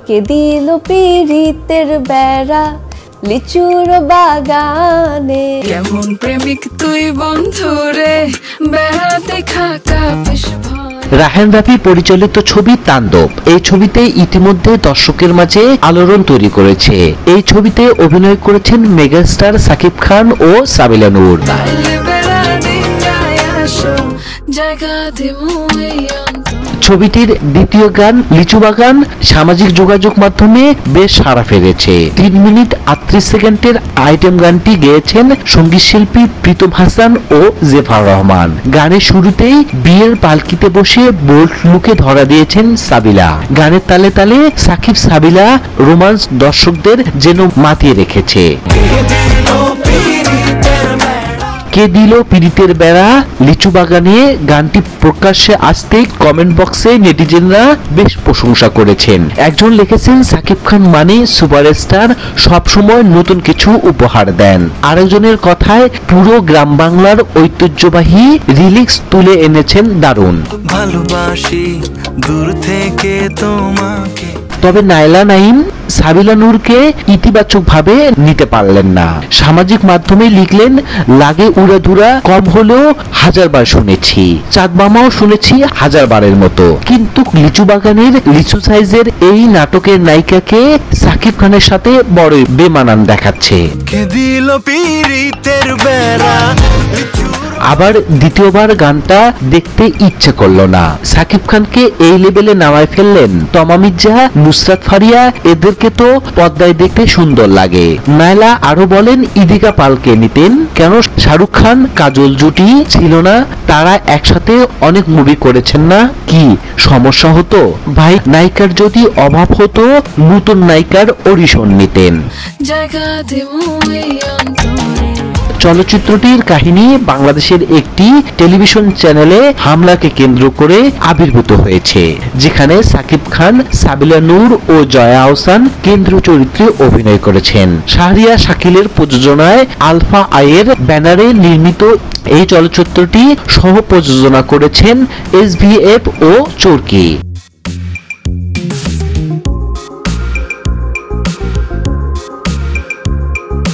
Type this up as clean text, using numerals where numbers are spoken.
কে দিল পিরিতের বেড়া লিচুর বাগানে। কেমন প্রেমিক তুই বন্ধুরে বেড়াতে খাকা বেশ রাহেন রাফি পরিচালিত ছবি তাণ্ডব। এই ছবিতে ইতিমধ্যে দর্শকের মাঝে আলোড়ন তৈরি করেছে। এই ছবিতে অভিনয় করেছেন মেগাস্টার সাকিব খান ও সাবিলা নূর। ছবিটির দ্বিতীয় গান লিচু বাগান সামাজিক যোগাযোগ মাধ্যমে বেশ সাড়া ফেলেছে। 3 মিনিট 38 সেকেন্ডের আইটেম গানটি গেয়েছেন সঙ্গীত শিল্পী প্রীতম হাসান ও জেফার রহমান। গানের শুরুতেই বিয়ের পালকিতে বসে বোল্ড লুকে ধরা দিয়েছেন সাবিলা। গানের তালে তালে সাকিব সাবিলা রোমান্স দর্শকদের যেন মাতিয়ে রেখেছে। কে দিল পিরিতের বেড়া লিচু বাগানে গানটি প্রকাশ্যে আসতেই কমেন্ট বক্সে নেটিজেনরা বেশ প্রশংসা করেছেন। একজন লিখেছেন সাকিব খান মানে সুপারস্টার, সবসময় নতুন কিছু উপহার দেন। আরেকজনের কথায় পুরো গ্রাম বাংলার ঐতিহ্যবাহী রিলিক্স তুলে এনেছেন দারুণ। ভালোবাসি দূর থেকে তোমাকে। তবে নাইলা নাইম সাবিলা নূরকে ইতিবাচক ভাবে নিতে পারলেন না। সামাজিক মাধ্যমে লিখলেন, লাগে উড়াধুরা কম হলেও 1000 বার শুনেছি, চাঁদ মামাও শুনেছি 1000 বারের মতো, কিন্তু লিচু বাগানের লিচু সাইজের এই নাটকের নায়িকাকে সাকিব খানের সাথে বড় বেমানান দেখাচ্ছে। আবার দ্বিতীয়বার গানটা দেখতে ইচ্ছে করলো না। সাকিব খানকে এই লেভেলে নামায় ফেললেন। তমা মির্জা, নুসরাত ফারিয়া এদেরকে তো পর্দায় দেখতে সুন্দর লাগে। নাইলা আরো বলেন, ইদিকা পালকে নিতেন কেন? শাহরুখ খান কাজল জুটি ছিল না? তারা একসাথে অনেক মুভি করেছেন না? কি সমস্যা হতো? ভাই, নায়িকার যদি অভাব হতো নতুন নায়িকার অডিশন নিতেন। চলচ্চিত্রটির কাহিনী বাংলাদেশের একটি টেলিভিশন চ্যানেলে হামলাকে কেন্দ্র করে আবির্ভূত হয়েছে, যেখানে সাকিব খান, সাবিলা নূর ও জয়া আহসান কেন্দ্রীয় চরিত্রে অভিনয় করেছেন। শাহরিয়ার শাকিলের প্রযোজনায় আলফা আইয়ের ব্যানারে নির্মিত এই চলচ্চিত্রটি সহ প্রযোজনা করেছেন SVF ও চরকি।